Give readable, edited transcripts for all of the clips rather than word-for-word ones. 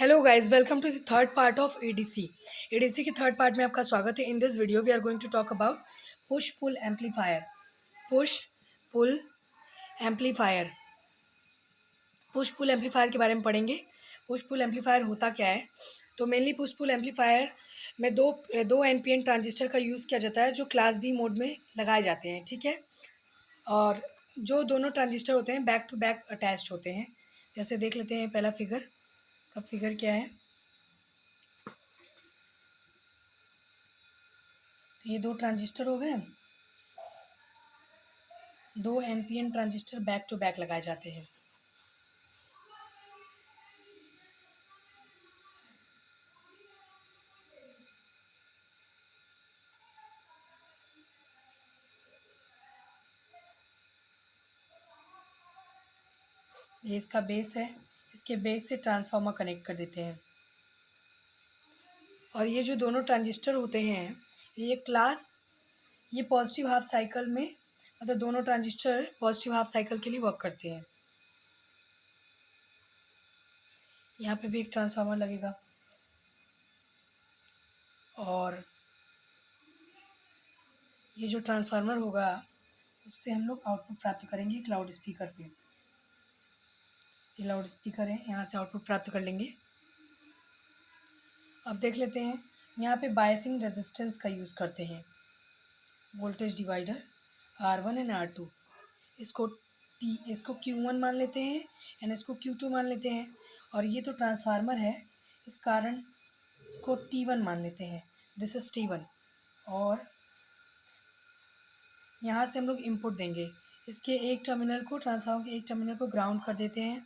Hello guys, welcome to the third part of ADC. ADC के third part में आपका स्वागत है। In this video we are going to talk about push pull amplifier. Push pull amplifier push pull amplifier के बारे में पढ़ेंगे। Push pull amplifier होता क्या है? तो मेनली पुश पुल एम्पलीफायर में दो एनपीएन ट्रांजिस्टर का यूज़ किया जाता है जो क्लास बी मोड में लगाए जाते हैं, ठीक है। और जो दोनों ट्रांजिस्टर होते हैं बैक टू बैक अटैच्ड होते हैं। जैसे देख लेते हैं पहला फिगर। इसका फिगर क्या है? ये दो ट्रांजिस्टर हो गए, दो NPN transistor back to back लगाए जाते हैं। ये इसका बेस है, इसके बेस से ट्रांसफार्मर कनेक्ट कर देते हैं। और ये जो दोनों ट्रांजिस्टर होते हैं ये पॉजिटिव हाफ साइकिल में, मतलब दोनों ट्रांजिस्टर पॉजिटिव हाफ साइकिल के लिए वर्क करते हैं। यहाँ पे भी एक ट्रांसफार्मर लगेगा और ये जो ट्रांसफार्मर होगा उससे हम लोग आउटपुट प्राप्त करेंगे एक लाउड स्पीकर पे। ये लाउड स्पीकर है, यहाँ से आउटपुट प्राप्त कर लेंगे। अब देख लेते हैं, यहाँ पे बायसिंग रेजिस्टेंस का यूज़ करते हैं। Voltage divider R1 and R2, इसको Q1 मान लेते हैं एंड इसको Q2 मान लेते हैं। और ये तो ट्रांसफार्मर है, इस कारण इसको T1 मान लेते हैं। This is T1। और यहाँ से हम लोग इनपुट देंगे। इसके एक टर्मिनल को, ट्रांसफार्मर के एक टर्मिनल को ग्राउंड कर देते हैं,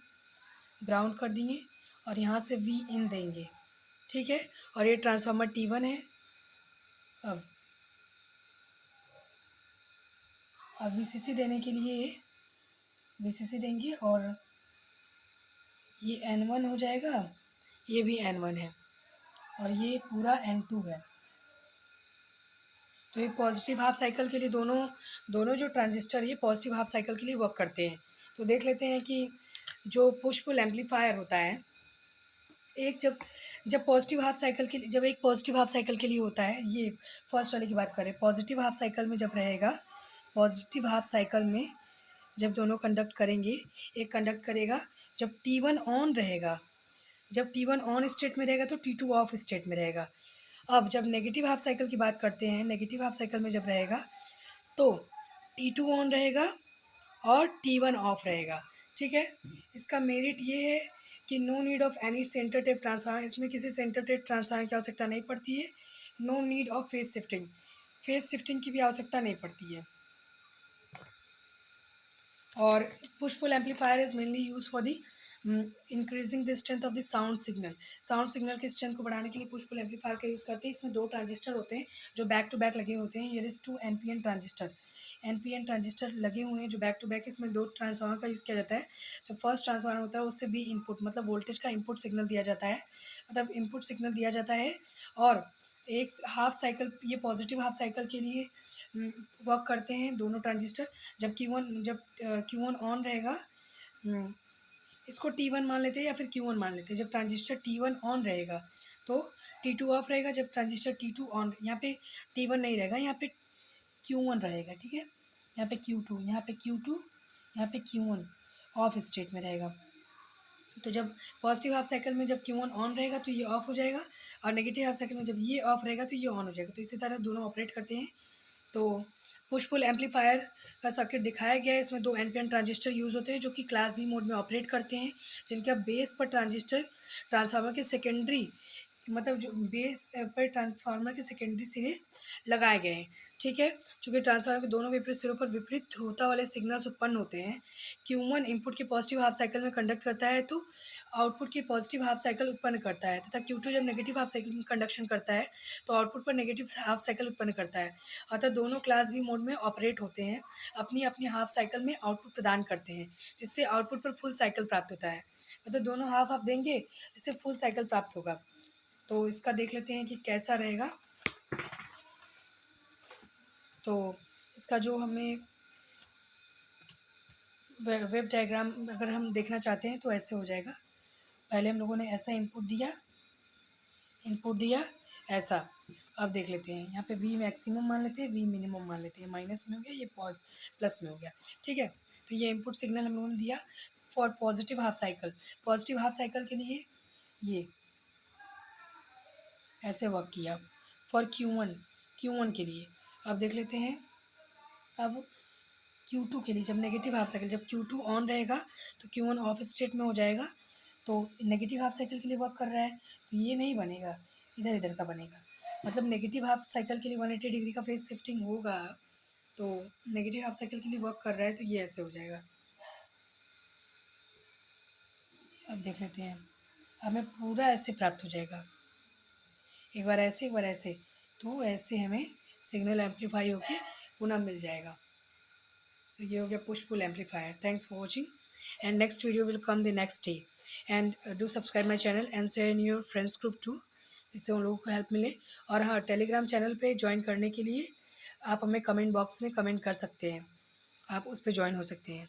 ग्राउंड कर दिए। और यहाँ से V इन देंगे, ठीक है। और ये ट्रांसफार्मर T1 है। अब VCC देने के लिए VCC देंगे और ये N1 हो जाएगा, ये भी N1 है और ये पूरा N2 है। तो ये पॉजिटिव हाफ साइकिल के लिए दोनों जो ट्रांजिस्टर ये पॉजिटिव हाफ साइकिल के लिए वर्क करते हैं। तो देख लेते हैं कि जो पुश पुल एम्पलीफायर होता है, एक जब पॉजिटिव हाफ साइकिल के लिए, जब एक पॉजिटिव हाफ साइकिल के लिए होता है, ये फर्स्ट वाले की बात करें, पॉजिटिव हाफ साइकिल में जब रहेगा, पॉजिटिव हाफ साइकिल में जब दोनों कंडक्ट करेंगे, एक कंडक्ट करेगा जब T1 ऑन रहेगा, जब T1 ऑन स्टेट में रहेगा तो T2 ऑफ स्टेट में रहेगा। अब जब नेगेटिव हाफ साइकिल की बात करते हैं, नेगेटिव हाफ साइकिल में जब रहेगा तो T2 ऑन रहेगा और T1 ऑफ रहेगा, ठीक है। इसका मेरिट ये है कि no need of any centre tap transformer, इसमें किसी सेंटर टेप ट्रांसफार्मर की आवश्यकता नहीं पड़ती है। No need of phase shifting की भी आवश्यकता नहीं पड़ती है। और push pull amplifier is mainly use for the increasing the strength of the sound signal की स्ट्रेंथ को बढ़ाने के लिए पुश पुल एम्पलीफायर का यूज़ करते हैं। इसमें दो ट्रांजिस्टर होते हैं जो बैक टू बैक लगे होते हैं। ये इज टू एनपीएन ट्रांजिस्टर लगे हुए हैं जो बैक टू बैक। इसमें दो ट्रांसफार्मर का यूज़ किया जाता है। जो फर्स्ट ट्रांसफार्मर होता है उससे भी इनपुट, मतलब वोल्टेज का इनपुट सिग्नल दिया जाता है, और एक हाफ साइकिल, ये पॉजिटिव हाफ साइकिल के लिए वर्क करते हैं दोनों ट्रांजिस्टर। जब Q1 ऑन रहेगा, इसको T1 मान लेते हैं या फिर Q1 मान लेते हैं। जब ट्रांजिस्टर T1 ऑन रहेगा तो T2 ऑफ रहेगा। जब ट्रांजिस्टर T2 ऑन, यहाँ पे T1 नहीं रहेगा, यहाँ पे Q1 रहेगा, ठीक है। यहाँ पे Q2, यहाँ पे Q1 ऑफ स्टेट में रहेगा। तो जब पॉजिटिव हाफ साइकिल में जब Q1 ऑन रहेगा तो ये ऑफ हो जाएगा, और नेगेटिव हाफ साइकिल में जब ये ऑफ रहेगा तो ये ऑन हो जाएगा। तो इसी तरह दोनों ऑपरेट करते हैं। तो पुश पुल एम्पलीफायर का सर्किट दिखाया गया है। इसमें दो एनपीएन ट्रांजिस्टर यूज़ होते हैं जो कि क्लास बी मोड में ऑपरेट करते हैं, जिनका बेस पर ट्रांसफार्मर के सेकेंडरी, मतलब जो बेस पर ट्रांसफार्मर के सेकेंडरी सिरे लगाए गए हैं, ठीक है। चूँकि ट्रांसफार्मर के दोनों विपरीत सिरों पर विपरीत ध्रुवता वाले सिग्नल्स उत्पन्न होते हैं। Q1 इनपुट के पॉजिटिव हाफ साइकिल में कंडक्ट करता है तो आउटपुट की पॉजिटिव हाफ साइकिल उत्पन्न करता है, तथा Q2 जब नेगेटिव हाफ साइकिल में कंडक्शन करता है तो आउटपुट पर नेगेटिव हाफ साइकिल उत्पन्न करता है। अतः दोनों क्लास बी मोड में ऑपरेट होते हैं, अपनी अपनी हाफ साइकिल में आउटपुट प्रदान करते हैं, जिससे आउटपुट पर फुल साइकिल प्राप्त होता है। मतलब दोनों हाफ हाफ देंगे जिससे फुल साइकिल प्राप्त होगा। तो इसका देख लेते हैं कि कैसा रहेगा। तो इसका जो हमें वेब डायग्राम अगर हम देखना चाहते हैं तो ऐसे हो जाएगा। पहले हम लोगों ने ऐसा इनपुट दिया ऐसा। अब देख लेते हैं यहाँ पे वी मैक्सिमम मान लेते हैं, वी मिनिमम मान लेते हैं। माइनस में हो गया, ये प्लस में हो गया, ठीक है। तो ये इनपुट सिग्नल हम लोगों ने दिया for positive half cycle. Positive half cycle के लिए ये ऐसे वर्क किया फॉर Q1 के लिए। अब देख लेते हैं, अब Q2 के लिए जब नेगेटिव हाफ साइकिल, जब Q2 ऑन रहेगा तो Q1 ऑफ स्टेट में हो जाएगा। तो नेगेटिव हाफ साइकिल के लिए वर्क कर रहा है तो ये नहीं बनेगा, इधर इधर का बनेगा। मतलब नेगेटिव हाफ साइकिल के लिए 180 डिग्री का फेज शिफ्टिंग होगा। तो नेगेटिव हाफ साइकिल के लिए वर्क कर रहा है तो ये ऐसे हो जाएगा। अब देख लेते हैं, हमें पूरा ऐसे प्राप्त हो जाएगा, एक बार ऐसे एक बार ऐसे। तो ऐसे हमें सिग्नल एम्पलीफाई होके पुनः मिल जाएगा। सो ये हो गया push pull amplifier. Thanks for watching and next video will come the next day. And do subscribe my channel and share in your friends group to, जिससे उन लोगों को हेल्प मिले। और हाँ, टेलीग्राम चैनल पे ज्वाइन करने के लिए आप हमें कमेंट बॉक्स में कमेंट कर सकते हैं, आप उस पर ज्वाइन हो सकते हैं।